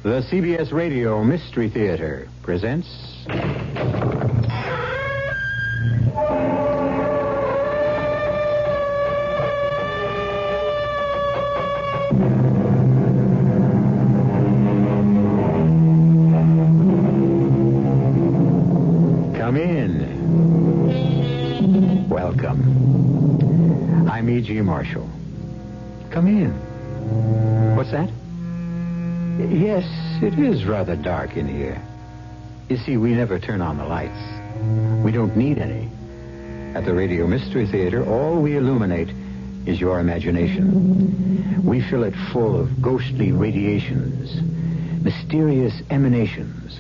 The CBS Radio Mystery Theater presents... Come in. Welcome. I'm E.G. Marshall. Come in. What's that? Yes, it is rather dark in here. You see, we never turn on the lights. We don't need any. At the Radio Mystery Theater, all we illuminate is your imagination. We fill it full of ghostly radiations, mysterious emanations,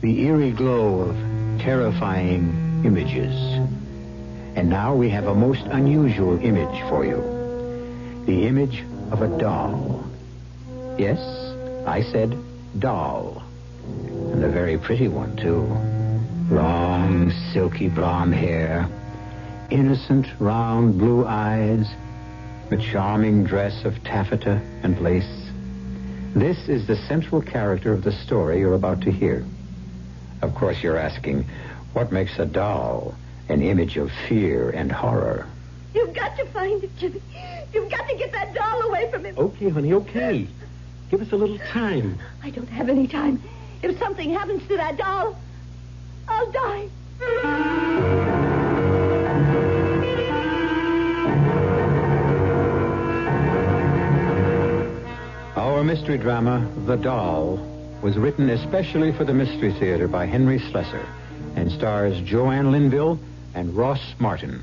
the eerie glow of terrifying images. And now we have a most unusual image for you. The image of a doll. Yes, I said doll. And a very pretty one, too. Long, silky blonde hair, innocent, round blue eyes, a charming dress of taffeta and lace. This is the central character of the story you're about to hear. Of course, you're asking, what makes a doll an image of fear and horror? You've got to find it, Jimmy. You've got to get that doll away from him. Okay, honey, okay. Give us a little time. I don't have any time. If something happens to that doll, I'll die. Our mystery drama, The Doll, was written especially for the Mystery Theater by Henry Slesser and stars Joanne Linville and Ross Martin.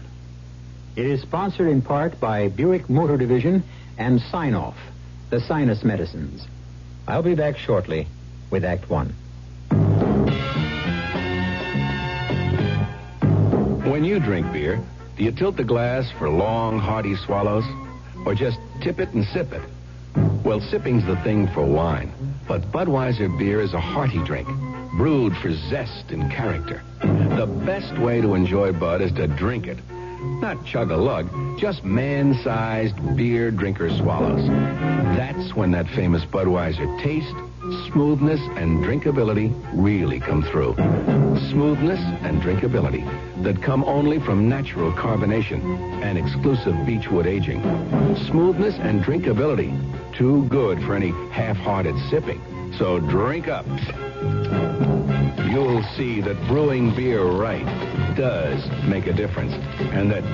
It is sponsored in part by Buick Motor Division and Sign-Off, the sinus medicines. I'll be back shortly with Act One. When you drink beer, do you tilt the glass for long, hearty swallows? Or just tip it and sip it? Well, sipping's the thing for wine. But Budweiser beer is a hearty drink, brewed for zest and character. The best way to enjoy Bud is to drink it. Not chug-a-lug, just man-sized beer drinker swallows. That's when that famous Budweiser taste, smoothness, and drinkability really come through. Smoothness and drinkability that come only from natural carbonation and exclusive beechwood aging. Smoothness and drinkability, too good for any half-hearted sipping. So drink up. You'll see that brewing beer right does make a difference. And that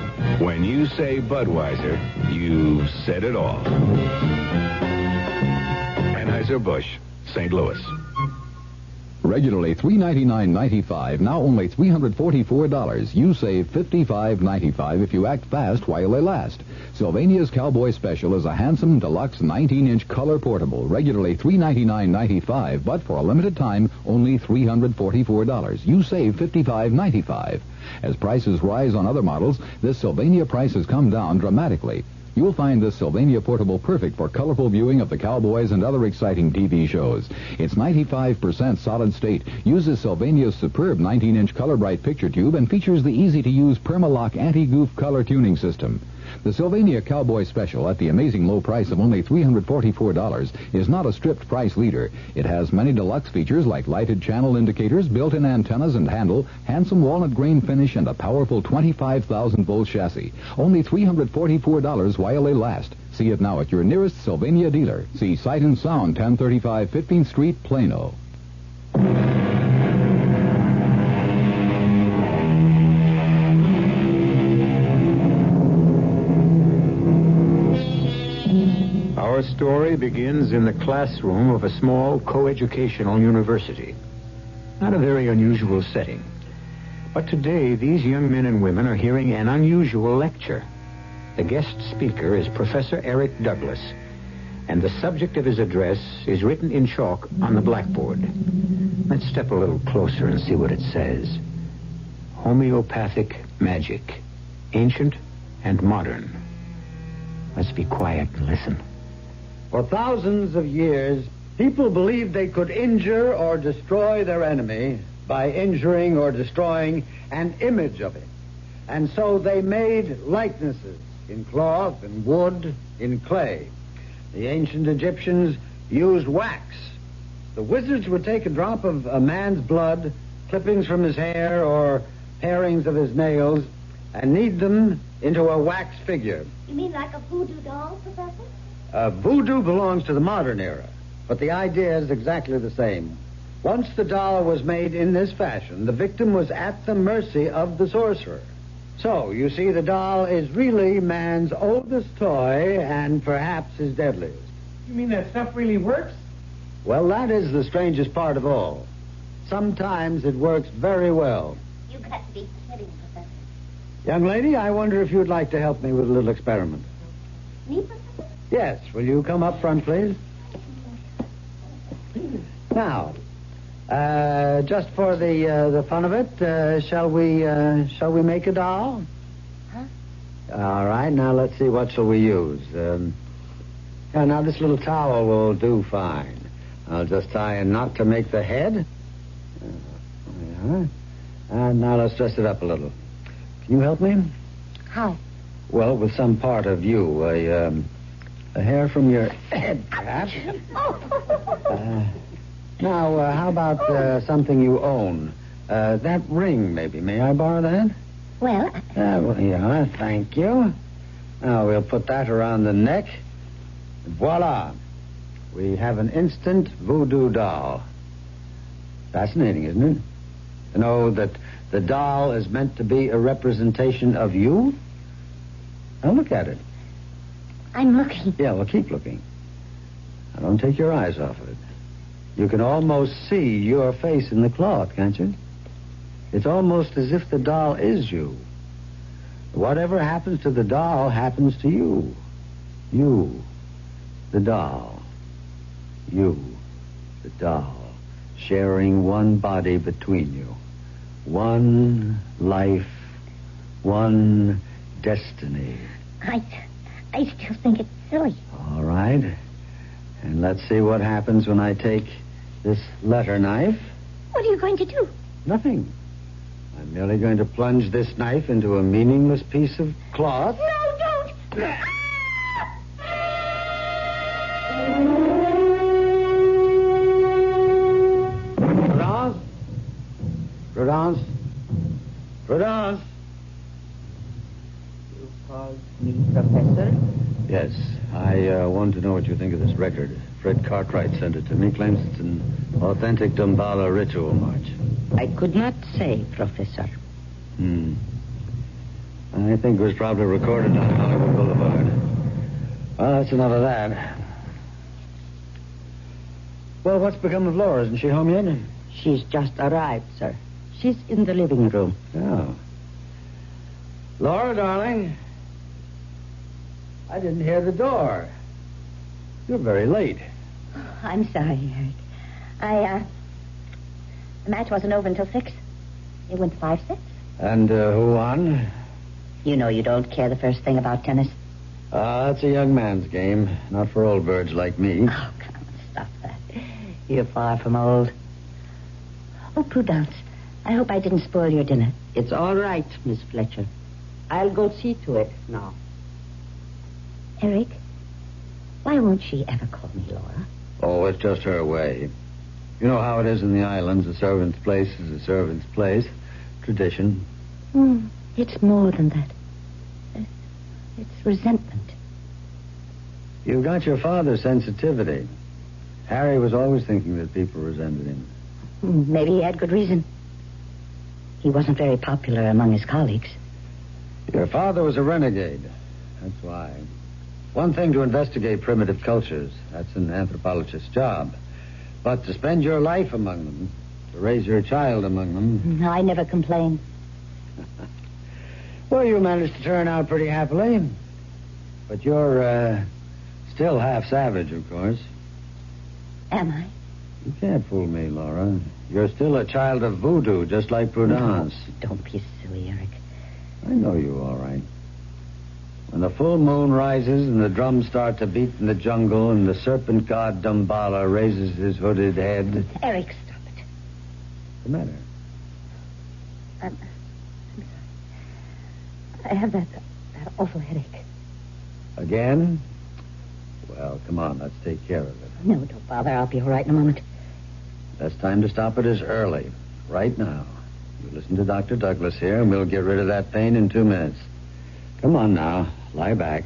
when you say Budweiser, you've said it all. Anheuser-Busch, St. Louis. Regularly $399.95, now only $344. You save $55.95 if you act fast while they last. Sylvania's Cowboy Special is a handsome deluxe 19-inch color portable, regularly $399.95, but for a limited time, only $344. You save $55.95. As prices rise on other models, this Sylvania price has come down dramatically. You'll find this Sylvania portable perfect for colorful viewing of the Cowboys and other exciting TV shows. It's 95% solid state, uses Sylvania's superb 19-inch color bright picture tube, and features the easy-to-use Permalock anti-goof color tuning system. The Sylvania Cowboy Special, at the amazing low price of only $344, is not a stripped price leader. It has many deluxe features like lighted channel indicators, built-in antennas and handle, handsome walnut grain finish, and a powerful 25,000-volt chassis. Only $344 while they last. See it now at your nearest Sylvania dealer. See Sight and Sound, 1035 15th Street, Plano. Our story begins in the classroom of a small coeducational university. Not a very unusual setting. But today, these young men and women are hearing an unusual lecture. The guest speaker is Professor Eric Douglas, and the subject of his address is written in chalk on the blackboard. Let's step a little closer and see what it says. Homeopathic magic, ancient and modern. Let's be quiet and listen. For thousands of years, people believed they could injure or destroy their enemy by injuring or destroying an image of him. And so they made likenesses in cloth, in wood, in clay. The ancient Egyptians used wax. The wizards would take a drop of a man's blood, clippings from his hair, or parings of his nails, and knead them into a wax figure. You mean like a voodoo doll, Professor? Voodoo belongs to the modern era, but the idea is exactly the same. Once the doll was made in this fashion, the victim was at the mercy of the sorcerer. So, you see, the doll is really man's oldest toy and perhaps his deadliest. You mean that stuff really works? Well, that is the strangest part of all. Sometimes it works very well. You got to be kidding, Professor. Young lady, I wonder if you'd like to help me with a little experiment. Me, Professor? Yes, will you come up front, please? Now, just for the fun of it, shall we make a doll? Huh? All right, now let's see, what shall we use? Now this little towel will do fine. I'll just tie a knot to make the head. And now let's dress it up a little. Can you help me? How? Well, with some part of you, a hair from your head, perhaps. Now, how about something you own? That ring, maybe. May I borrow that? Well, yeah, thank you. Now, we'll put that around the neck. Voila. We have an instant voodoo doll. Fascinating, isn't it? To know that the doll is meant to be a representation of you? Now, look at it. I'm looking. Yeah, well, keep looking. Now, don't take your eyes off of it. You can almost see your face in the cloth, can't you? It's almost as if the doll is you. Whatever happens to the doll happens to you. You, the doll. You, the doll. Sharing one body between you. One life. One destiny. I still think it's silly. All right. And let's see what happens when I take this letter knife. What are you going to do? Nothing. I'm merely going to plunge this knife into a meaningless piece of cloth. No, don't! Prudence? Prudence? You called me Professor? Yes. I want to know what you think of this record. Fred Cartwright sent it to me. Claims it's an authentic Damballa ritual march. I could not say, Professor. I think it was probably recorded on Hollywood Boulevard. Well, that's enough of that. Well, what's become of Laura? Isn't she home yet? She's just arrived, sir. She's in the living room. Oh. Laura, darling. I didn't hear the door. You're very late. I'm sorry, Eric. The match wasn't over until 6. It went 5-6. And who won? You know you don't care the first thing about tennis. That's a young man's game. Not for old birds like me. Oh, come on, stop that. You're far from old. Oh, Prudence, I hope I didn't spoil your dinner. It's all right, Miss Fletcher. I'll go see to it now. Eric, why won't she ever call me Laura? Oh, it's just her way. You know how it is in the islands. A servant's place is a servant's place. Tradition. It's more than that. It's resentment. You've got your father's sensitivity. Harry was always thinking that people resented him. Maybe he had good reason. He wasn't very popular among his colleagues. Your father was a renegade. That's why. One thing to investigate primitive cultures. That's an anthropologist's job. But to spend your life among them, to raise your child among them... I never complained. Well, you managed to turn out pretty happily. But you're still half savage, of course. Am I? You can't fool me, Laura. You're still a child of voodoo, just like Prudence. No, don't be silly, Eric. I know you, all right. When the full moon rises and the drums start to beat in the jungle and the serpent god Damballa raises his hooded head... Eric, stop it. What's the matter? I'm sorry. I have that awful headache. Again? Well, come on, let's take care of it. No, don't bother. I'll be all right in a moment. Best time to stop it is early, right now. You listen to Dr. Douglas here, and we'll get rid of that pain in 2 minutes. Come on now, lie back.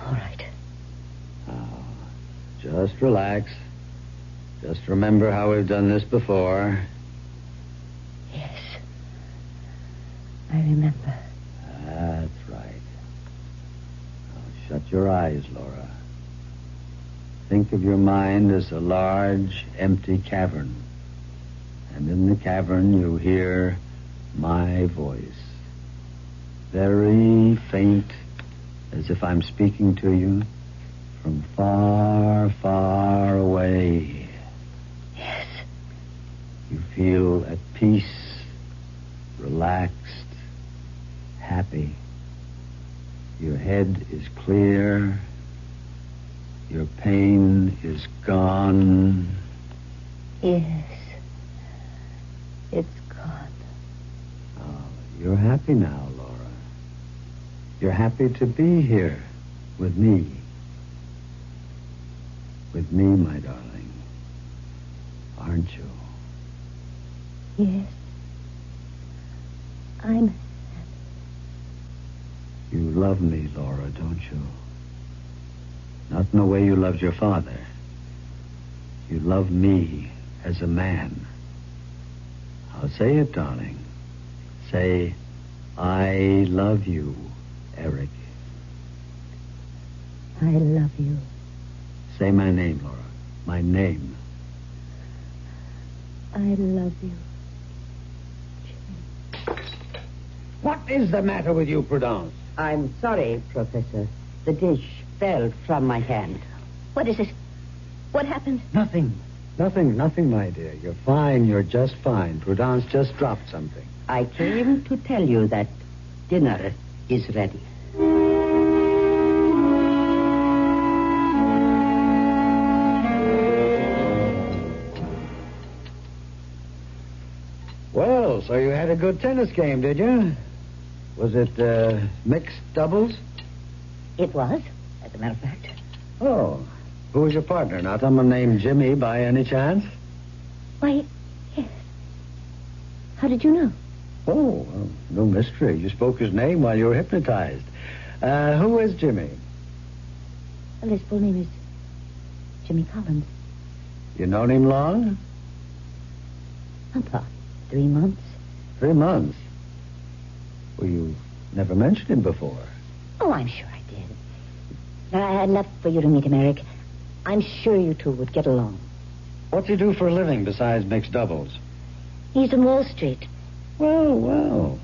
All right. Now, just relax. Just remember how we've done this before. Yes. I remember. That's right. Now, shut your eyes, Laura. Think of your mind as a large, empty cavern. And in the cavern, you hear my voice. Very faint, as if I'm speaking to you from far, far away. Yes. You feel at peace, relaxed, happy. Your head is clear. Your pain is gone. Yes. It's gone. Oh, you're happy now, Laura. You're happy to be here with me. With me, my darling. Aren't you? Yes. I'm... You love me, Laura, don't you? Not in the way you loved your father. You love me as a man. I'll say it, darling. Say, I love you, Eric. I love you. Say my name, Laura. My name. I love you. What is the matter with you, Prudence? I'm sorry, Professor. The dish fell from my hand. What is it? What happened? Nothing, my dear. You're fine. You're just fine. Prudence just dropped something. I came to tell you that dinner is ready. Well, so you had a good tennis game, did you? Was it mixed doubles? It was, as a matter of fact. Oh. Who was your partner? Not someone named Jimmy by any chance? Why, yes. How did you know? Oh, well, no mystery. You spoke his name while you were hypnotized. Who is Jimmy? Well, his full name is Jimmy Collins. You known him long? About 3 months. 3 months? Well, you never mentioned him before. Oh, I'm sure I did. I'd love for you to meet him, Eric. I'm sure you two would get along. What's he do for a living besides mixed doubles? He's in Wall Street. Well.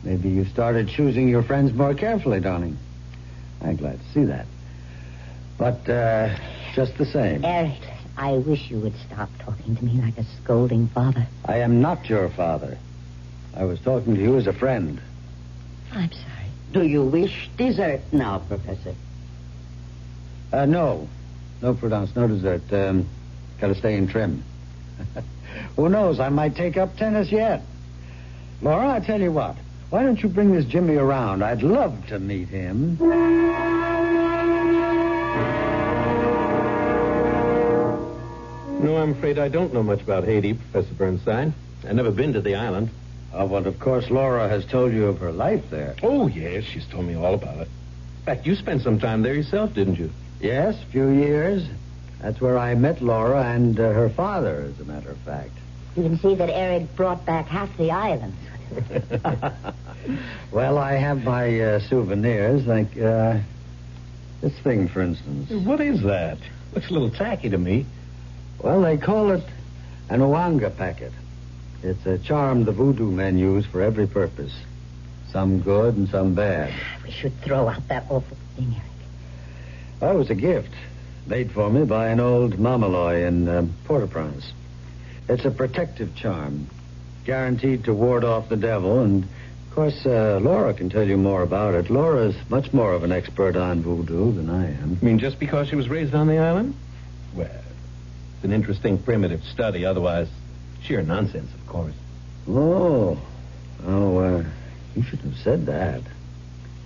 Maybe you started choosing your friends more carefully, darling. I'm glad to see that. But, just the same. Eric, I wish you would stop talking to me like a scolding father. I am not your father. I was talking to you as a friend. I'm sorry. Do you wish dessert now, Professor? No. No, Prudence, no dessert. Gotta stay in trim. Who knows? I might take up tennis yet. Laura, I tell you what. Why don't you bring this Jimmy around? I'd love to meet him. No, I'm afraid I don't know much about Haiti, Professor Bernstein. I've never been to the island. Well, of course, Laura has told you of her life there. Oh, yes, she's told me all about it. In fact, you spent some time there yourself, didn't you? Yes, a few years. That's where I met Laura and her father, as a matter of fact. You can see that Eric brought back half the island. Well, I have my souvenirs, like this thing, for instance. What is that? Looks a little tacky to me. Well, they call it an Ouanga packet. It's a charm the voodoo men use for every purpose. Some good and some bad. We should throw out that awful thing, Eric. Oh, it was a gift made for me by an old Mamaloy in Port-au-Prince. It's a protective charm, guaranteed to ward off the devil, and, of course, Laura can tell you more about it. Laura's much more of an expert on voodoo than I am. You mean just because she was raised on the island? Well, it's an interesting primitive study, otherwise sheer nonsense, of course. Oh, you shouldn't have said that.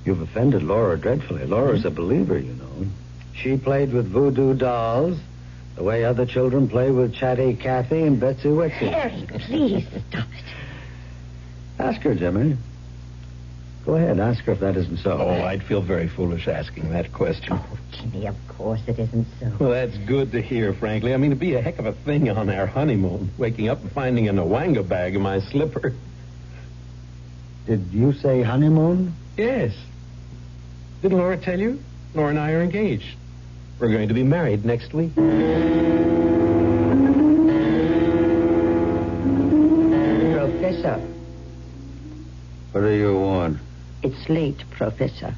You've offended Laura dreadfully. Laura's a believer, you know. She played with voodoo dolls, The way other children play with Chatty Cathy and Betsy Witsy. Eric, please stop it. Ask her, Jimmy. Go ahead, ask her if that isn't so. Oh, I'd feel very foolish asking that question. Oh, Jimmy, of course it isn't so. Well, that's good to hear, frankly. I mean, it'd be a heck of a thing on our honeymoon, waking up and finding an Awanga bag in my slipper. Did you say honeymoon? Yes. Didn't Laura tell you? Laura and I are engaged. We're going to be married next week. Professor, What do you want? it's late, Professor.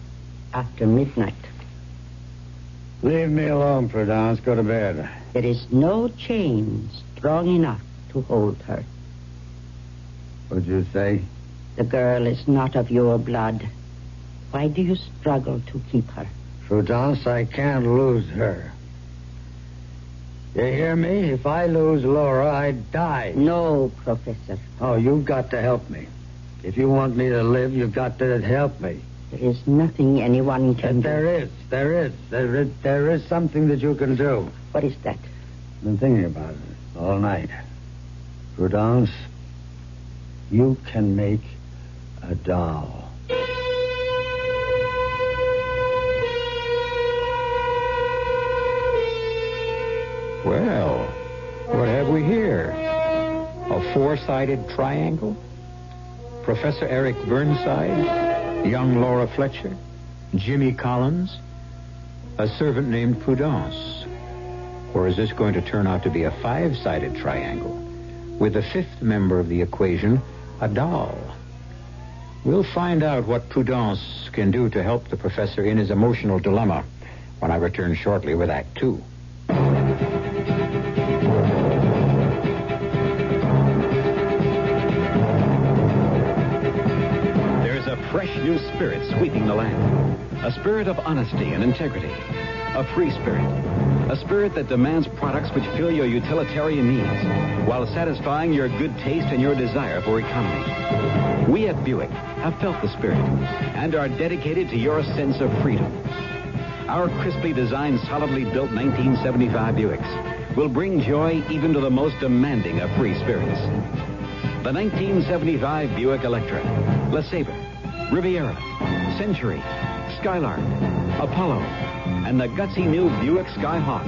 After midnight. Leave me alone, Prudence. Go to bed. There is no chain strong enough to hold her. What'd you say? The girl is not of your blood. Why do you struggle to keep her? Prudence, I can't lose her. You hear me? If I lose Laura, I die. No, Professor. Oh, you've got to help me. If you want me to live, you've got to help me. There is nothing anyone can do. There is something that you can do. What is that? I've been thinking about it all night. Prudence, you can make a doll. Well, what have we here? A four-sided triangle? Professor Eric Burnside, young Laura Fletcher, Jimmy Collins, a servant named Prudence. Or is this going to turn out to be a five-sided triangle with the fifth member of the equation, a doll? We'll find out what Prudence can do to help the professor in his emotional dilemma when I return shortly with Act 2. There's a fresh new spirit sweeping the land. A spirit of honesty and integrity. A free spirit. A spirit that demands products which fill your utilitarian needs while satisfying your good taste and your desire for economy. We at Buick have felt the spirit and are dedicated to your sense of freedom. Our crisply designed, solidly built 1975 Buicks will bring joy even to the most demanding of free spirits. The 1975 Buick Electra, LeSabre, Riviera, Century, Skylark, Apollo, and the gutsy new Buick Skyhawk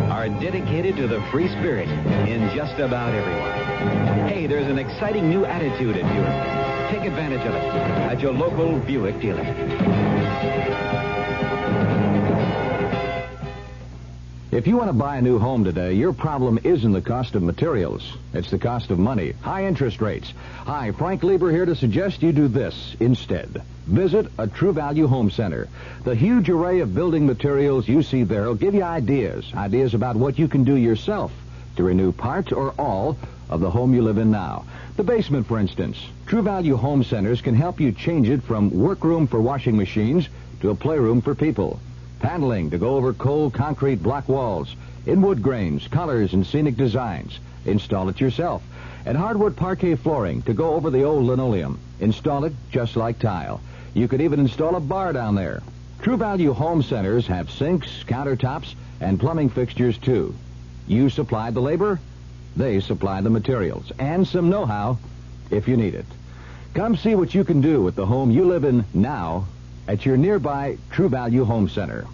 are dedicated to the free spirit in just about everyone. Hey, there's an exciting new attitude at Buick. Take advantage of it at your local Buick dealer. If you want to buy a new home today, your problem isn't the cost of materials. It's the cost of money. High interest rates. Hi, Frank Lieber here to suggest you do this instead. Visit a True Value Home Center. The huge array of building materials you see there will give you ideas about what you can do yourself to renew parts or all of the home you live in now. The basement, for instance. True Value Home Centers can help you change it from workroom for washing machines to a playroom for people. Paneling to go over cold concrete block walls, in wood grains, colors, and scenic designs. Install it yourself. And hardwood parquet flooring to go over the old linoleum. Install it just like tile. You could even install a bar down there. True Value Home Centers have sinks, countertops, and plumbing fixtures, too. You supply the labor, they supply the materials, and some know-how if you need it. Come see what you can do with the home you live in now at your nearby True Value Home Center.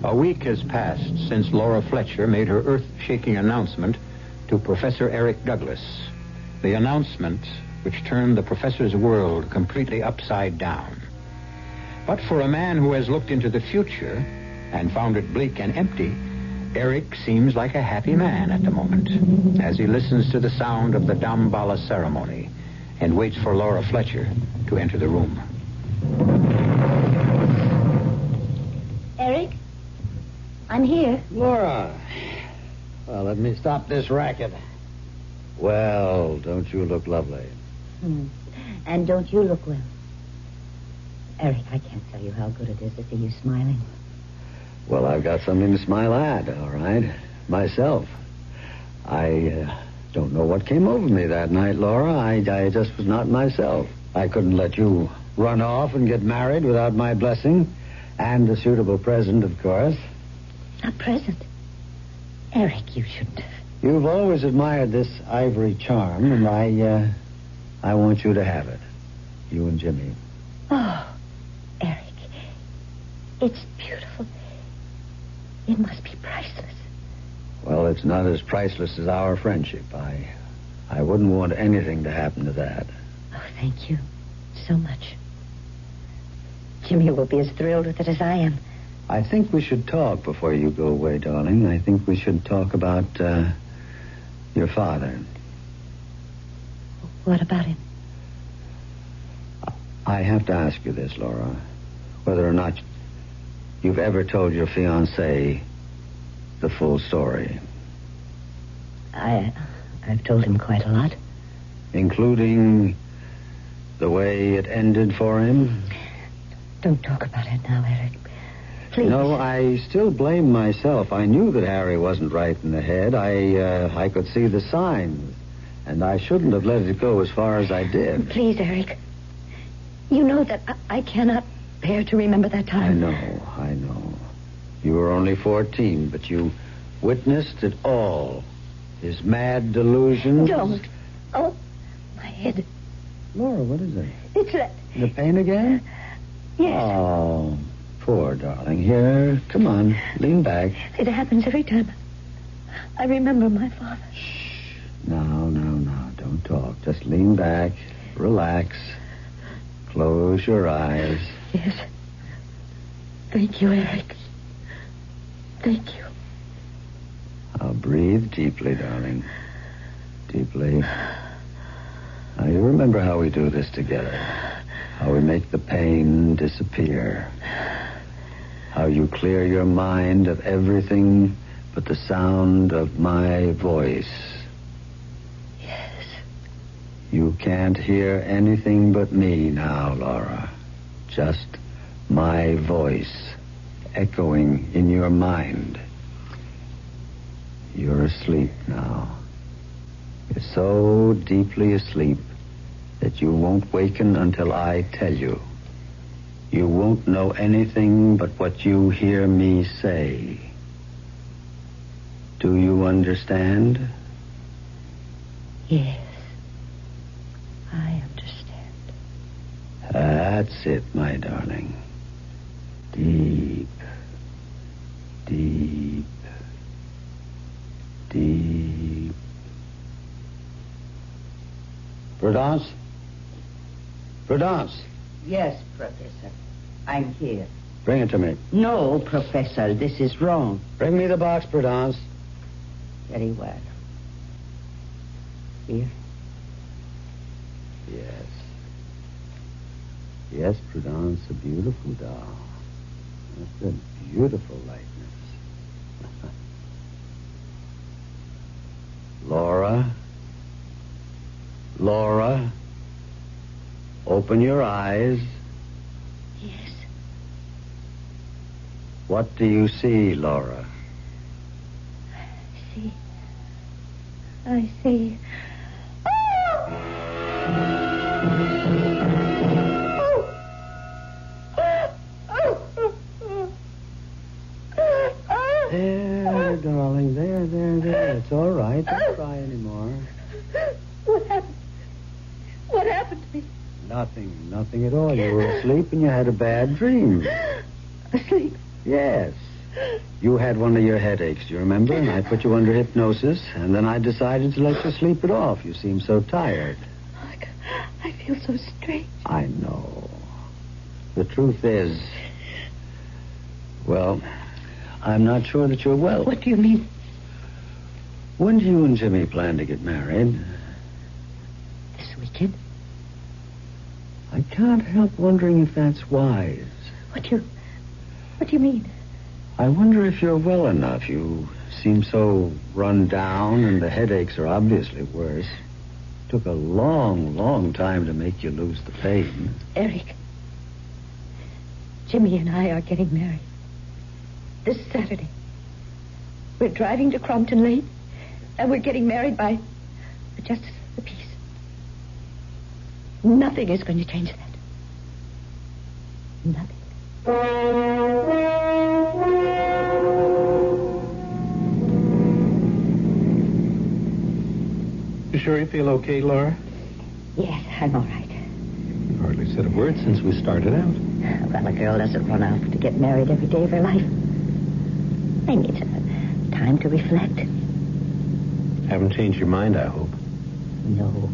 A week has passed since Laura Fletcher made her earth-shaking announcement to Professor Eric Douglas. The announcement which turned the professor's world completely upside down. But for a man who has looked into the future and found it bleak and empty, Eric seems like a happy man at the moment as he listens to the sound of the Damballa ceremony and waits for Laura Fletcher to enter the room. Eric, I'm here. Laura. Well, let me stop this racket. Well, don't you look lovely? And don't you look well? Eric, I can't tell you how good it is to see you smiling. Well, I've got something to smile at, all right? Myself. I Don't know what came over me that night, Laura. I just was not myself. I couldn't let you run off and get married without my blessing. And a suitable present, of course. A present? Eric, you shouldn't have. You've always admired this ivory charm, and I want you to have it. You and Jimmy. Oh, Eric. It's beautiful. It must be priceless. Well, it's not as priceless as our friendship. I wouldn't want anything to happen to that. Oh, thank you so much. Jimmy will be as thrilled with it as I am. I think we should talk before you go away, darling. I think we should talk about your father. What about him? I have to ask you this, Laura. Whether or not you've ever told your fiancé the full story. I've told him quite a lot. Including the way it ended for him? Don't talk about it now, Eric. Please. No, I still blame myself. I knew that Harry wasn't right in the head. I could see the signs. And I shouldn't have let it go as far as I did. Please, Eric. You know that I cannot bear to remember that time. I know. You were only 14, but you witnessed it all. His mad delusions. Don't. Oh, my head. Laura, what is it? It's that... The pain again? Yes. Oh, poor darling. Here, come on. Lean back. It happens every time I remember my father. Shh. No. Don't talk. Just lean back. Relax. Close your eyes. Yes. Thank you, Eric. Thank you. Now breathe deeply, darling. Deeply. Now you remember how we do this together. How we make the pain disappear. How you clear your mind of everything but the sound of my voice. Yes. You can't hear anything but me now, Laura. Just my voice echoing in your mind. You're asleep now. You're so deeply asleep that you won't waken until I tell you. You won't know anything but what you hear me say. Do you understand? Yes. I understand. That's it, my darling. Deep, deep, deep. Prudence? Prudence, Yes, Professor. I'm here. bring it to me. No, Professor, this is wrong. Bring me the box, Prudence. Very well. Here. Yes. Yes, Prudence, a beautiful doll. That's a beautiful likeness. Laura? Laura? Open your eyes. Yes. What do you see, Laura? I see. There, darling. There. It's all right. Don't cry anymore. What happened? What happened to me? Nothing at all. You were asleep and you had a bad dream. Asleep? Yes. You had one of your headaches, do you remember? And I put you under hypnosis, and then I decided to let you sleep it off. You seem so tired. I feel so strange. I know. The truth is, well, I'm not sure that you're well. What do you mean? When do you and Jimmy plan to get married? This weekend? I can't help wondering if that's wise. What do you mean? I wonder if you're well enough. You seem so run down, and the headaches are obviously worse. Took a long time to make you lose the pain. Eric, Jimmy and I are getting married this Saturday. We're driving to Crompton Lake, and we're getting married by for justice of the peace. Nothing is going to change that. Nothing. You sure you feel okay, Laura? Yes, I'm all right. You hardly said a word since we started out. Well, a girl doesn't run out to get married every day of her life. I need time to reflect. Haven't changed your mind, I hope. No,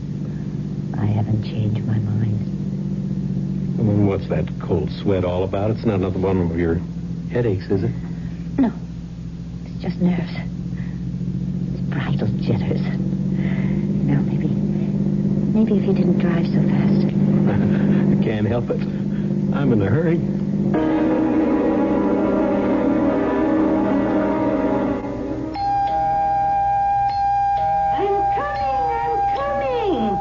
I haven't changed my mind. Well, what's that cold sweat all about? It's not another one of your headaches, is it? No, it's just nerves. It's bridal jitters. Now, maybe if you didn't drive so fast. I can't help it. I'm in a hurry. I'm coming.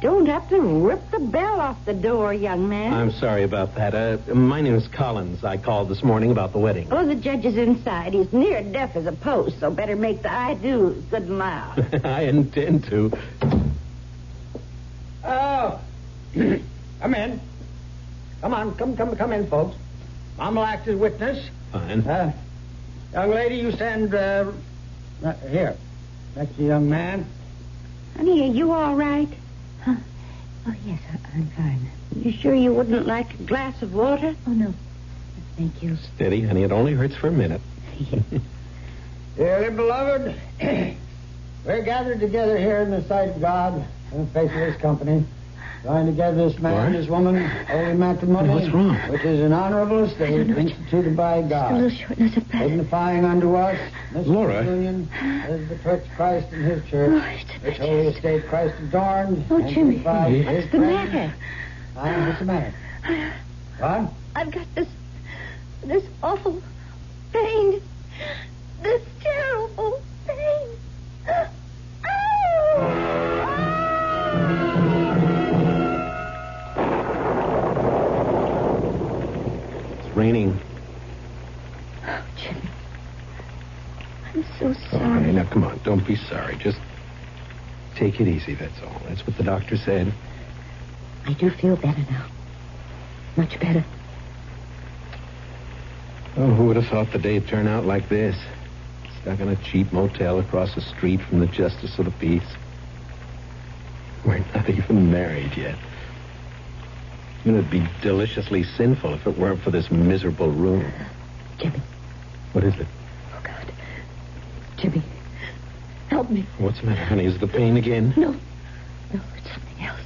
Don't have to rip the bell off the door, young man. I'm sorry about that. My name is Collins. I called this morning about the wedding. Oh, the judge is inside. He's near deaf as a post, so better make the I-do's good and loud. I intend to. Oh, come in. Come on, come in, folks. I'm will act as witness. Fine. Young lady, you stand here, next to young man. Honey, are you all right? Huh? Oh, yes, I'm fine. You sure you wouldn't like a glass of water? Oh, no. Thank you. Steady, honey. It only hurts for a minute. Dearly beloved, we're gathered together here in the sight of God in the face of his company, joined together this man and this woman, holy matrimony. What's wrong? Which is an honorable estate instituted by Just a God, little shortness of breath. signifying unto us this Laura. union as betwixt Christ and his church, Oh, it's a which holy estate Christ adorned. Oh, and Jimmy. sanctified his What's the presence. matter? What's the matter? What? I've got this awful pain. This terrible pain. It's raining. Oh, Jimmy. I'm so Oh, sorry. honey, now come on. Don't be sorry. Just take it easy, that's all. That's what the doctor said. I do feel better now. Much better. Oh, who would have thought the day'd turn out like this? Stuck in a cheap motel across the street from the Justice of the Peace. We're not even married yet. It'd be deliciously sinful if it weren't for this miserable room. Jimmy. What is it? Oh, God. Jimmy. Help me. What's the matter, honey? Is the pain again? No. No, it's something else.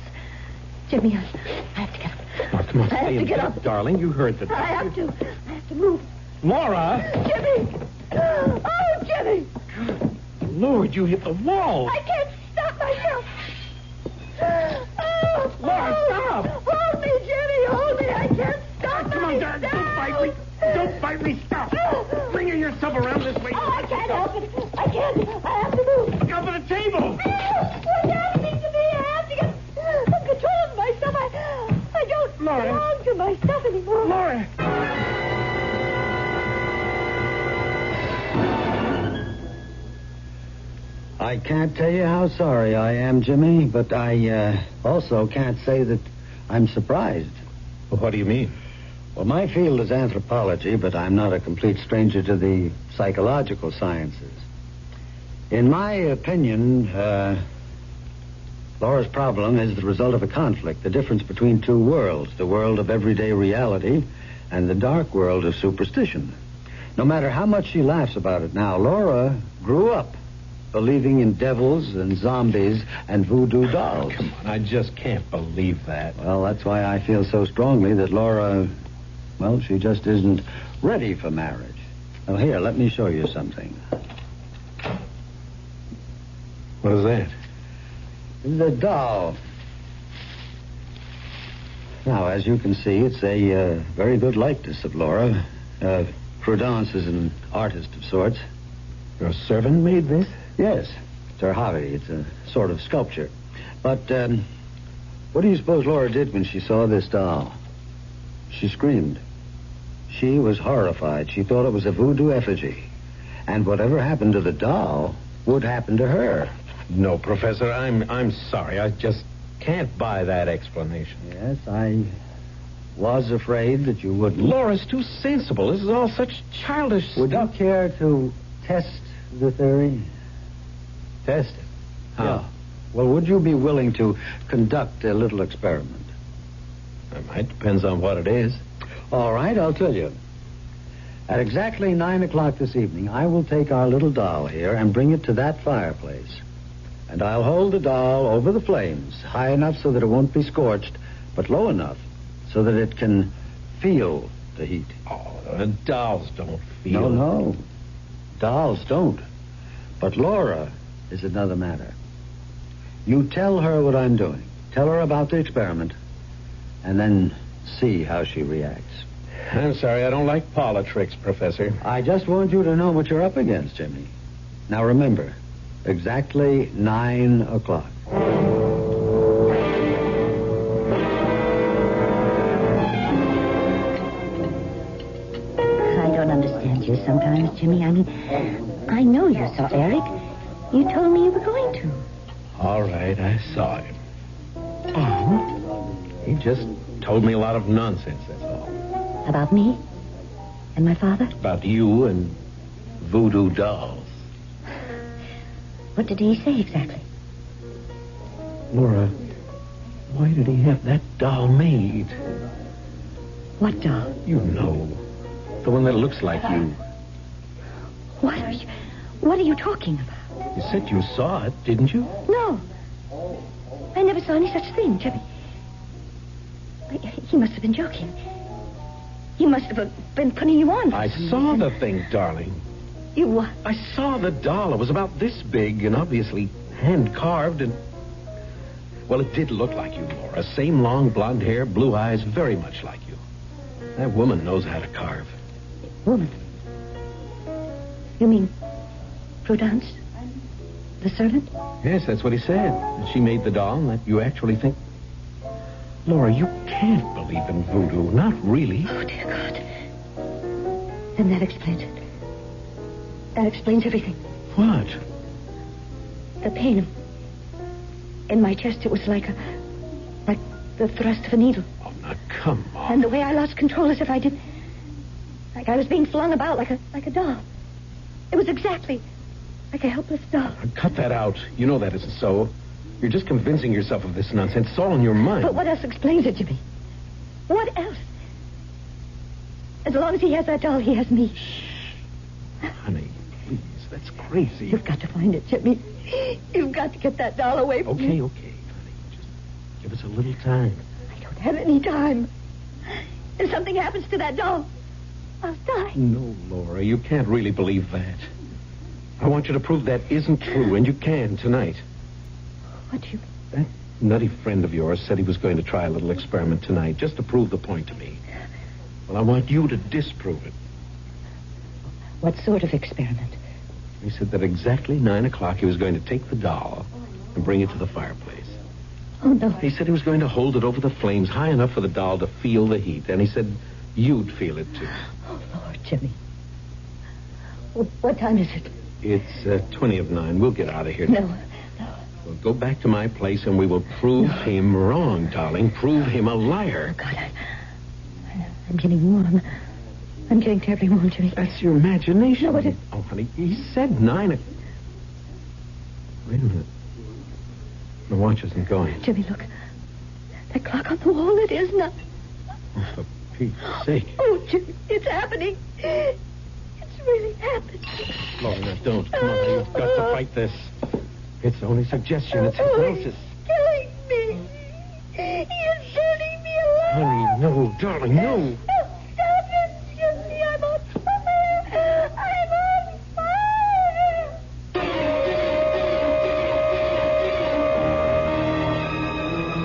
Jimmy, I have to get up. Oh, come on, I have stay to in get bed, up. darling. You heard the I doctor. have to. I have to move. Laura! Jimmy! Oh, Jimmy! Lord, you hit the wall. I can't stop myself. Oh, Laura, stop! Hold me, Jimmy! Hold me! I can't stop Come on, darling. Don't bite me. Don't bite me. Stop. Bring yourself around this way. Oh, I can't help it. I can't. I have to move. Look out for the table. What's happening to me? I have to get control of myself. I don't Laura. belong to myself anymore. Laura. I can't tell you how sorry I am, Jimmy, but I also can't say that I'm surprised. Well, what do you mean? Well, my field is anthropology, but I'm not a complete stranger to the psychological sciences. In my opinion, Laura's problem is the result of a conflict, the difference between two worlds, the world of everyday reality and the dark world of superstition. No matter how much she laughs about it now, Laura grew up believing in devils and zombies and voodoo dolls. Come on, I just can't believe that. Well, that's why I feel so strongly that Laura, well, she just isn't ready for marriage. Now, here, let me show you something. What is that? This is a doll. Now, as you can see, it's a very good likeness of Laura. Prudence is an artist of sorts. Your servant made this? Yes, it's her hobby. It's a sort of sculpture. But what do you suppose Laura did when she saw this doll? She screamed. She was horrified. She thought it was a voodoo effigy. And whatever happened to the doll, would happen to her. No, Professor, I'm sorry. I just can't buy that explanation. Yes, I was afraid that you wouldn't. Laura's too sensible. This is all such childish Would you stuff. care to test the theory? Test it. Yeah. Well, would you be willing to conduct a little experiment? It might. Depends on what it is. All right, I'll tell you. At exactly 9 o'clock this evening, I will take our little doll here and bring it to that fireplace. And I'll hold the doll over the flames, high enough so that it won't be scorched, but low enough so that it can feel the heat. Oh, dolls don't feel. No. Dolls don't. But Laura is another matter. You tell her what I'm doing. Tell her about the experiment, and then see how she reacts. I'm sorry, I don't like politics, Professor. I just want you to know what you're up against, Jimmy. Now remember, exactly 9 o'clock. I don't understand you sometimes, Jimmy. I mean, I know you saw Eric. You told me you were going to. All right, I saw him. And? He just told me a lot of nonsense, that's all. About me? And my father? About you and voodoo dolls. What did he say exactly? Laura, why did he have that doll made? What doll? You know. The one that looks like you. What are you talking about? You said you saw it, didn't you? No. I never saw any such thing, Jimmy. He must have been joking. He must have been putting you on. I saw the thing, darling. You what? I saw the doll. It was about this big and obviously hand-carved and... Well, it did look like you, Laura. Same long blonde hair, blue eyes, very much like you. That woman knows how to carve. Woman? You mean Prudence? The servant? Yes, that's what he said. That she made the doll and that you actually think... Laura, you can't believe in voodoo. Not really. Oh, dear God. Then that explains it. That explains everything. What? The pain in my chest, it was like the thrust of a needle. Oh, now, come on. And the way I lost control as if I did... Like I was being flung about like a doll. It was exactly like a helpless doll. Cut that out. You know that isn't so. You're just convincing yourself of this nonsense. It's all in your mind. But what else explains it, Jimmy? What else? As long as he has that doll, he has me. Shh. Honey, please. That's crazy. You've got to find it, Jimmy. You've got to get that doll away from me. Okay, honey. Just give us a little time. I don't have any time. If something happens to that doll, I'll die. No, Laura, you can't really believe that. I want you to prove that isn't true, and you can tonight. What do you mean? That nutty friend of yours said he was going to try a little experiment tonight, just to prove the point to me. Well, I want you to disprove it. What sort of experiment? He said that exactly 9 o'clock he was going to take the doll and bring it to the fireplace. Oh, no. He said he was going to hold it over the flames high enough for the doll to feel the heat, and he said you'd feel it, too. Oh, Lord, Jimmy. What time is it? It's 20 of 9. We'll get out of here. No. We'll go back to my place, and we will prove him wrong, darling. Prove him a liar. Oh, God, I'm getting warm. I'm getting terribly warm, Jimmy. That's your imagination. No, what is... Oh, honey, he said 9 o'clock. Wait a minute. The watch isn't going. Jimmy, look. That clock on the wall, it is not... Oh, for Pete's sake. Oh, Jimmy, it's happening. It's really happening. Laura, now don't. Come on, you've got to fight this. It's only suggestion. It's hypnosis. He's killing me. He's burning me alive. Honey, no, darling, no. Stop it. Jimmy, I'm on fire. I'm on fire.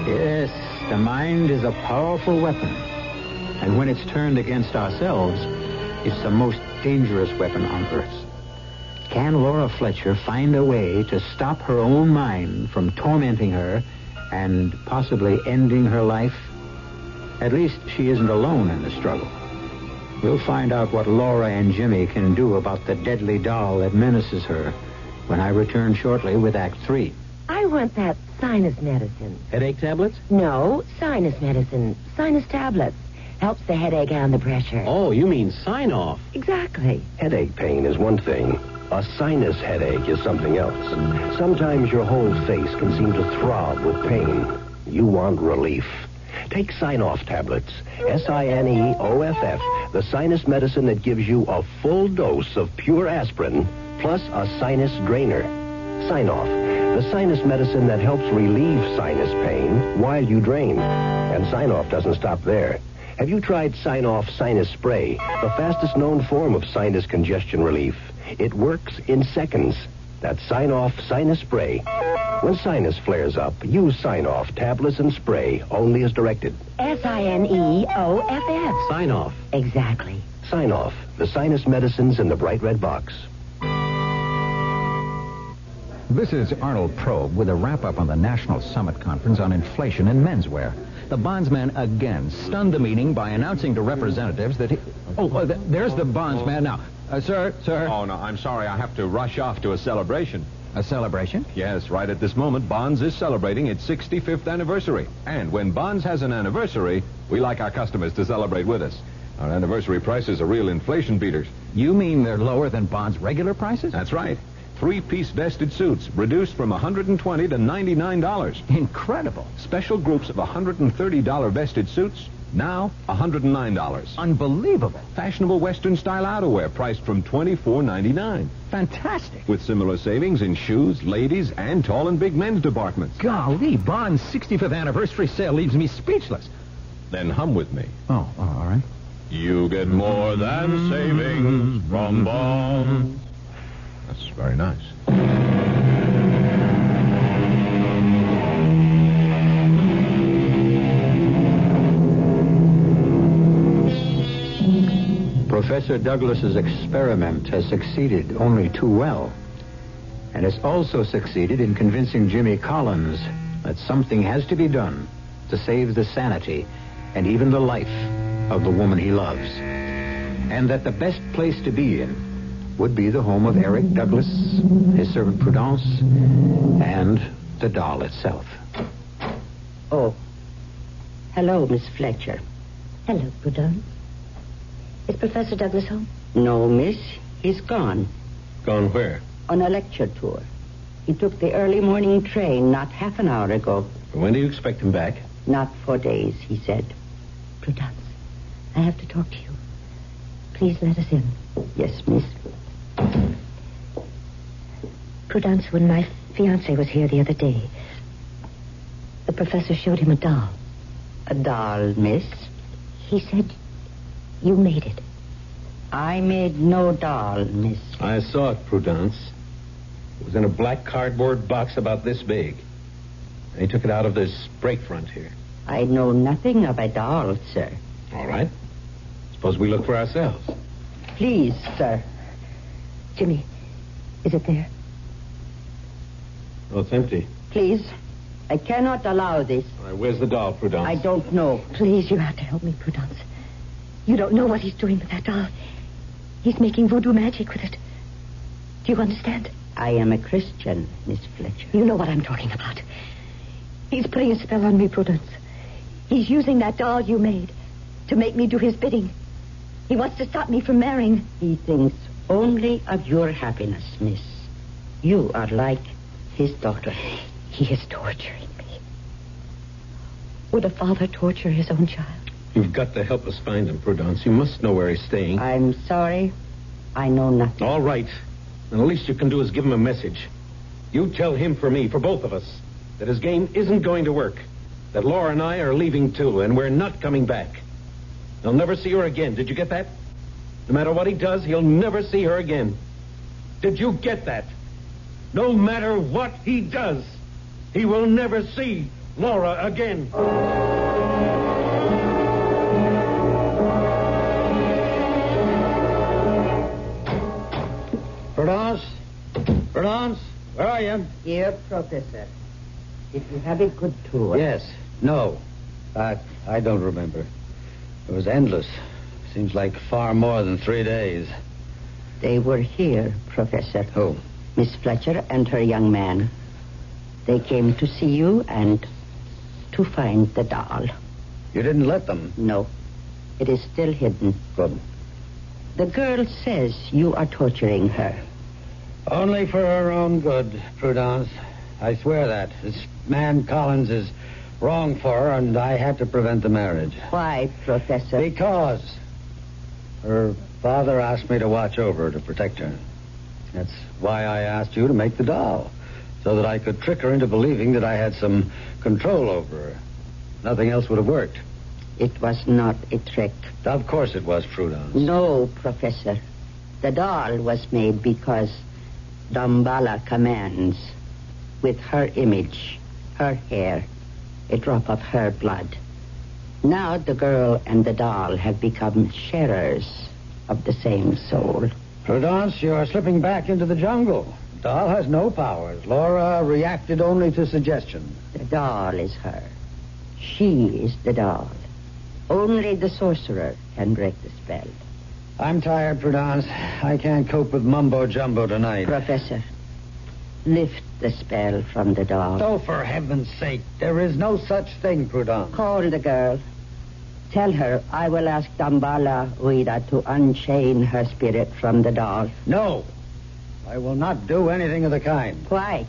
Yes, the mind is a powerful weapon. And when it's turned against ourselves, it's the most dangerous weapon on earth. Can Laura Fletcher find a way to stop her own mind from tormenting her and possibly ending her life? At least she isn't alone in the struggle. We'll find out what Laura and Jimmy can do about the deadly doll that menaces her when I return shortly with Act 3. I want that sinus medicine. Headache tablets? No, sinus medicine. Sinus tablets. Helps the headache and the pressure. Oh, you mean sign off. Exactly. Headache pain is one thing. A sinus headache is something else. Sometimes your whole face can seem to throb with pain. You want relief. Take Sign-Off tablets. SINEOFF, the sinus medicine that gives you a full dose of pure aspirin plus a sinus drainer. Sign-Off, the sinus medicine that helps relieve sinus pain while you drain. And Sign-Off doesn't stop there. Have you tried Sign-Off Sinus Spray, the fastest known form of sinus congestion relief? It works in seconds. That's Sign-Off Sinus Spray. When sinus flares up, use Sign-Off tablets and spray only as directed. SINEOFF. Sign off. Exactly. Sign-Off, the sinus medicines in the bright red box. This is Arnold Probe with a wrap-up on the National Summit Conference on Inflation in Menswear. The bondsman again stunned the meeting by announcing to representatives that he... there's the bondsman now. Sir. Oh, no, I'm sorry. I have to rush off to a celebration. A celebration? Yes, right at this moment, Bonds is celebrating its 65th anniversary. And when Bonds has an anniversary, we like our customers to celebrate with us. Our anniversary prices are real inflation beaters. You mean they're lower than Bond's regular prices? That's right. 3-piece vested suits, reduced from $120 to $99. Incredible. Special groups of $130 vested suits, now $109. Unbelievable. Fashionable Western-style outerwear, priced from $24.99. Fantastic. With similar savings in shoes, ladies, and tall and big men's departments. Golly, Bond's 65th anniversary sale leaves me speechless. Then hum with me. Oh, all right. You get more than savings from Bonds. That's very nice. Professor Douglas's experiment has succeeded only too well. And it's also succeeded in convincing Jimmy Collins that something has to be done to save the sanity and even the life of the woman he loves. And that the best place to be in would be the home of Eric Douglas, his servant Prudence, and the doll itself. Oh. Hello, Miss Fletcher. Hello, Prudence. Is Professor Douglas home? No, miss. He's gone. Gone where? On a lecture tour. He took the early morning train not half an hour ago. When do you expect him back? Not for days, he said. Prudence, I have to talk to you. Please let us in. Yes, miss. Prudence, when my fiancé was here the other day, the professor showed him a doll. A doll, miss? He said you made it. I made no doll, miss. I saw it, Prudence. It was in a black cardboard box about this big. And he took it out of this break front here. I know nothing of a doll, sir. All right. Suppose we look for ourselves. Please, sir. Jimmy, is it there? Oh, it's empty. Please. I cannot allow this. All right, where's the doll, Prudence? I don't know. Please, you have to help me, Prudence. You don't know what he's doing with that doll. He's making voodoo magic with it. Do you understand? I am a Christian, Miss Fletcher. You know what I'm talking about. He's putting a spell on me, Prudence. He's using that doll you made to make me do his bidding. He wants to stop me from marrying. He thinks only of your happiness, miss. You are like his daughter. He is torturing me. Would a father torture his own child? You've got to help us find him, Prudence. You must know where he's staying. I'm sorry. I know nothing. All right. And the least you can do is give him a message. You tell him for me, for both of us, that his game isn't going to work. That Laura and I are leaving too, and we're not coming back. He'll never see her again. Did you get that? No matter what he does, he'll never see her again. Did you get that? No matter what he does, he will never see Laura again. Prudence? Prudence? Where are you? Dear Professor, did you have a good tour? Yes. No. I don't remember. It was endless. Seems like far more than 3 days. They were here, Professor. Who? Miss Fletcher and her young man. They came to see you and to find the doll. You didn't let them? No. It is still hidden. Good. The girl says you are torturing her. Only for her own good, Prudence. I swear that. This man Collins is wrong for her, and I had to prevent the marriage. Why, Professor? Because her father asked me to watch over her, to protect her. That's why I asked you to make the doll, so that I could trick her into believing that I had some control over her. Nothing else would have worked. It was not a trick. Of course it was, Prudence. No, Professor. The doll was made because Damballa commands, with her image, her hair, a drop of her blood. Now the girl and the doll have become sharers of the same soul. Prudence, you are slipping back into the jungle. Doll has no powers. Laura reacted only to suggestion. The doll is her. She is the doll. Only the sorcerer can break the spell. I'm tired, Prudence. I can't cope with mumbo-jumbo tonight. Professor, lift the spell from the doll. Oh, for heaven's sake, there is no such thing, Prudence. Call the girl. Tell her I will ask Damballa Uida to unchain her spirit from the doll. No. I will not do anything of the kind. Why?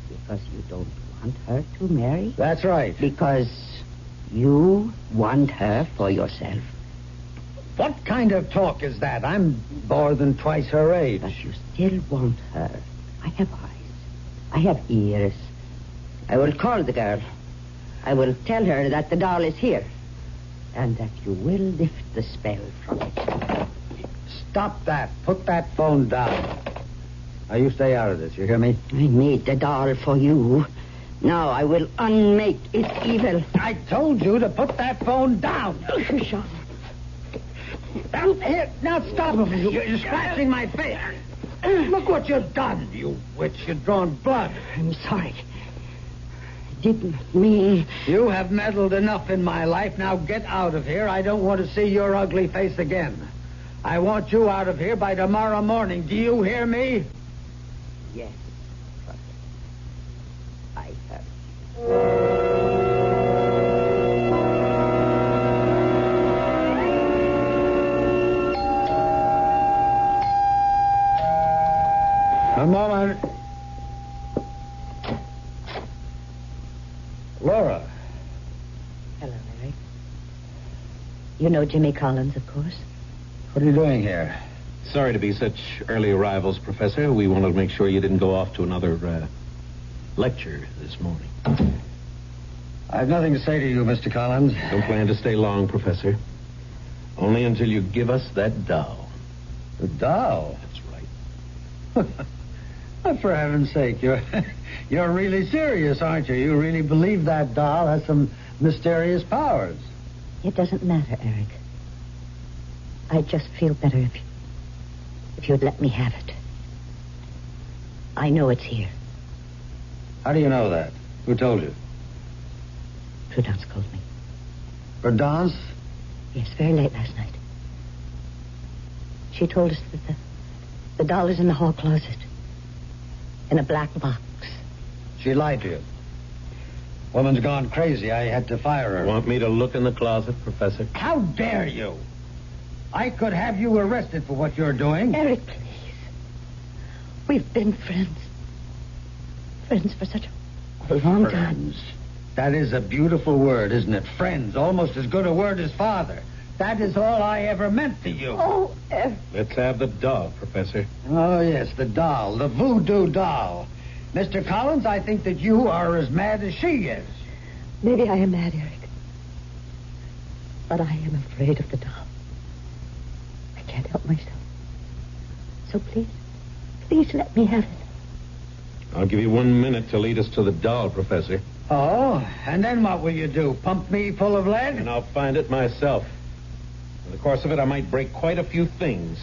Because you don't want her to marry? That's right. Because you want her for yourself. What kind of talk is that? I'm more than twice her age. But you still want her. I have eyes. I have ears. I will call the girl. I will tell her that the doll is here. And that you will lift the spell from it. Stop that. Put that phone down. Now, you stay out of this. You hear me? I made the doll for you. Now I will unmake its evil. I told you to put that phone down. Shut Now, here, now stop. You're scratching my face. Look what you've done, you witch. You've drawn blood. I'm sorry. I didn't mean... You have meddled enough in my life. Now get out of here. I don't want to see your ugly face again. I want you out of here by tomorrow morning. Do you hear me? Yes. I heard. A moment. Laura. Hello, Eric. You know Jimmy Collins, of course. What are you doing here? Sorry to be such early arrivals, Professor. We wanted to make sure you didn't go off to another lecture this morning. I have nothing to say to you, Mr. Collins. Don't plan to stay long, Professor. Only until you give us that doll. The doll? That's right. For heaven's sake, you're really serious, aren't you? You really believe that doll has some mysterious powers. It doesn't matter, Eric. I'd just feel better if you'd let me have it. I know it's here. How do you know that? Who told you? Prudence called me. Prudence? Yes, very late last night. She told us that the doll is in the hall closet. In a black box. She lied to you. Woman's gone crazy. I had to fire her. Want me to look in the closet, Professor? How dare you? I could have you arrested for what you're doing. Eric, please. We've been friends. Friends for such a long time. Friends. That is a beautiful word, isn't it? Friends. Almost as good a word as father. That is all I ever meant to you. Oh, Eric. Let's have the doll, Professor. Oh, yes, the doll. The voodoo doll. Mr. Collins, I think that you are as mad as she is. Maybe I am mad, Eric. But I am afraid of the doll. I can't help myself. So please let me have it. I'll give you 1 minute to lead us to the doll, Professor. Oh, and then what will you do? Pump me full of lead? And I'll find it myself. In the course of it, I might break quite a few things.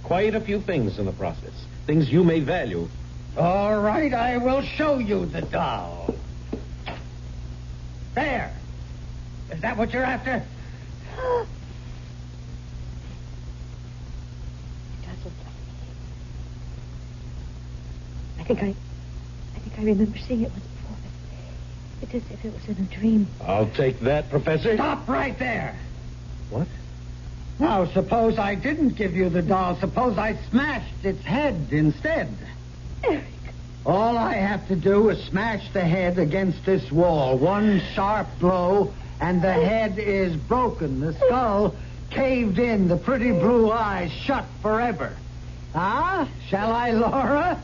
Quite a few things in the process. Things you may value. All right, I will show you the doll. There. Is that what you're after? It doesn't. think I remember seeing it once before. It's as if it was in a dream. I'll take that, Professor. Stop right there. What? Now, suppose I didn't give you the doll. Suppose I smashed its head instead. Eric. All I have to do is smash the head against this wall. One sharp blow, and the head is broken. The skull caved in. The pretty blue eyes shut forever. Ah? Shall I, Laura?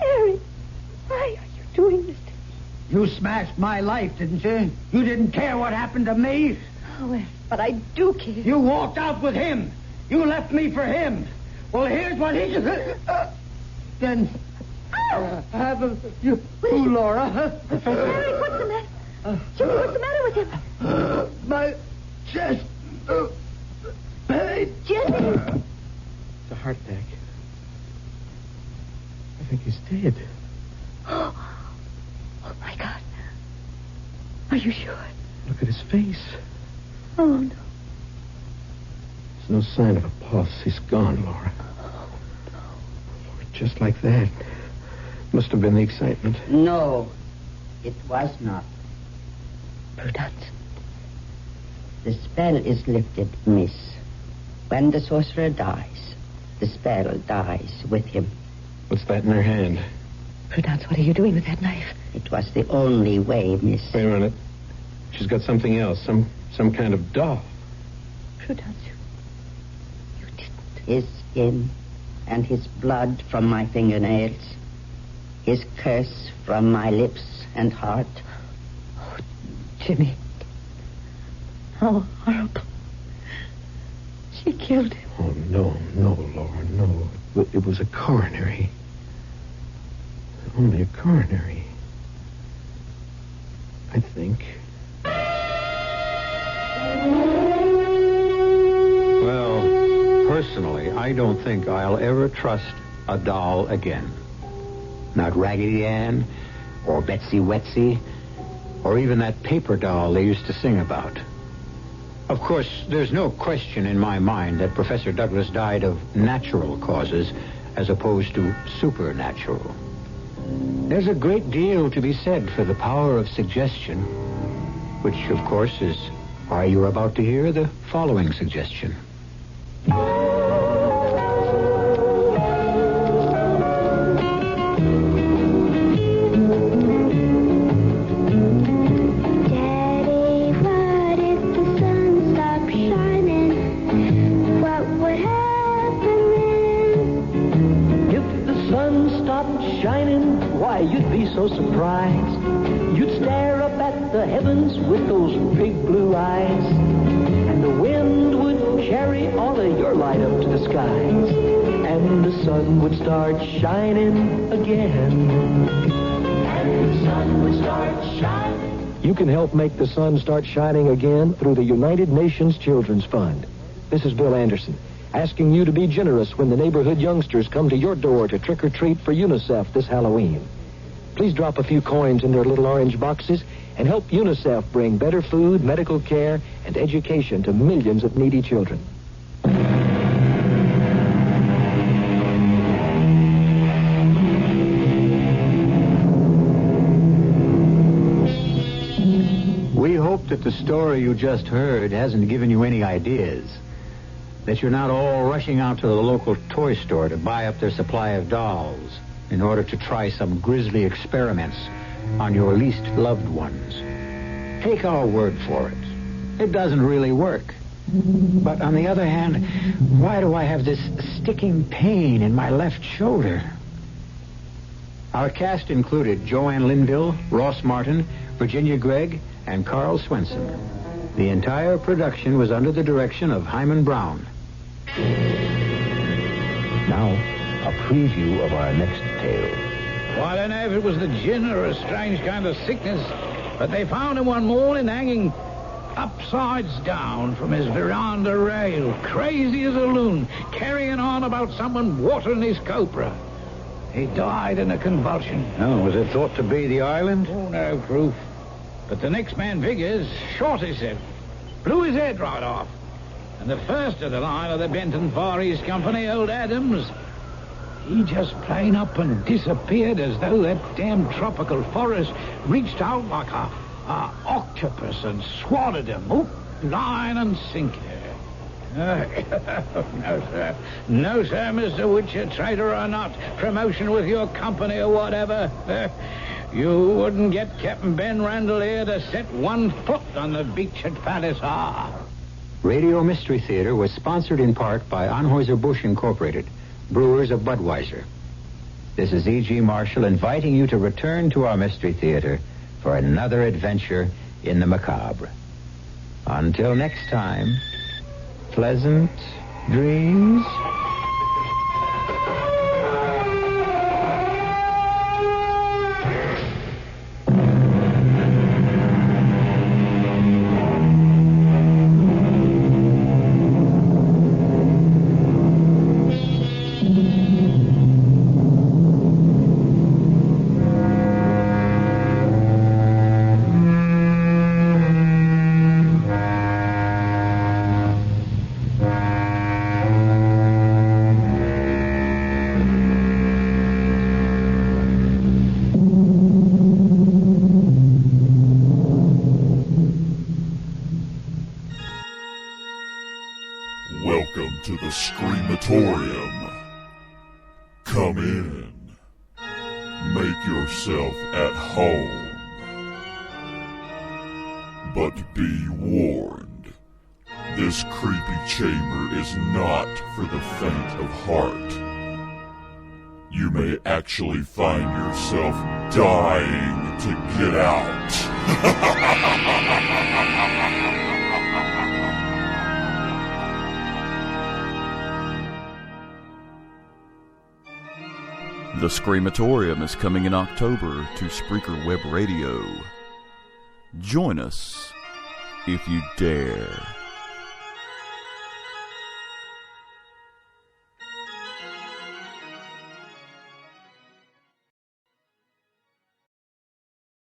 Eric, why are you doing this to me? You smashed my life, didn't you? You didn't care what happened to me? Oh, Eric, but I do care. You walked out with him. You left me for him. Well, here's what he... Then... you, Laura. Eric, what's the matter? Jimmy, what's the matter with him? My chest... pain. Jimmy! It's a heart attack. I think he's dead. Oh, my God. Are you sure? Look at his face. Oh, no. There's no sign of a pulse. He's gone, Laura. Just like that. Must have been the excitement. No, it was not. Prudence. The spell is lifted, miss. When the sorcerer dies, the spell dies with him. What's that in her hand? Prudence, what are you doing with that knife? It was the only way, miss. Wait a minute. She's got something else. Some kind of doll. Prudence, you didn't. His skin and his blood from my fingernails. His curse from my lips and heart. Oh, Jimmy. How horrible. She killed him. Oh, no, Laura, no. It was a coronary. Only a coronary. I think. Well, personally, I don't think I'll ever trust a doll again. Not Raggedy Ann, or Betsy Wetsy, or even that paper doll they used to sing about. Of course, there's no question in my mind that Professor Douglas died of natural causes as opposed to supernatural. There's a great deal to be said for the power of suggestion, which, of course, is why you're about to hear the following suggestion. You'd be so surprised. You'd stare up at the heavens with those big blue eyes. And the wind would carry all of your light up to the skies. And the sun would start shining again. And the sun would start shining. You can help make the sun start shining again through the United Nations Children's Fund. This is Bill Anderson, asking you to be generous when the neighborhood youngsters come to your door to trick or treat for UNICEF this Halloween. Please drop a few coins in their little orange boxes and help UNICEF bring better food, medical care, and education to millions of needy children. We hope that the story you just heard hasn't given you any ideas. That you're not all rushing out to the local toy store to buy up their supply of dolls in order to try some grisly experiments on your least loved ones. Take our word for it. It doesn't really work. But on the other hand, why do I have this sticking pain in my left shoulder? Our cast included Joanne Linville, Ross Martin, Virginia Gregg, and Carl Swenson. The entire production was under the direction of Hyman Brown. Now, a preview of our next tale. Well, I don't know if it was the gin or a strange kind of sickness, but they found him one morning hanging upsides down from his veranda rail, crazy as a loon, carrying on about someone watering his copra. He died in a convulsion. Oh, was it thought to be the island? Oh, no proof. But the next man figures shot himself, blew his head right off. And the first of the line of the Benton Far East Company, old Adams, He just plain up and disappeared as though that damn tropical forest reached out like a octopus and swallowed him, hook, line, and sinker. No, sir. No, sir, Mr. Witcher, trader or not, promotion with your company or whatever. You wouldn't get Captain Ben Randall here to set one foot on the beach at Palisar. Radio Mystery Theater was sponsored in part by Anheuser-Busch Incorporated, brewers of Budweiser. This is E.G. Marshall inviting you to return to our Mystery Theater for another adventure in the macabre. Until next time, pleasant dreams. Welcome to the Screamatorium. Come in. Make yourself at home. But be warned, this creepy chamber is not for the faint of heart. You may actually find yourself dying to get out. The Screamatorium is coming in October to Spreaker Web Radio. Join us if you dare.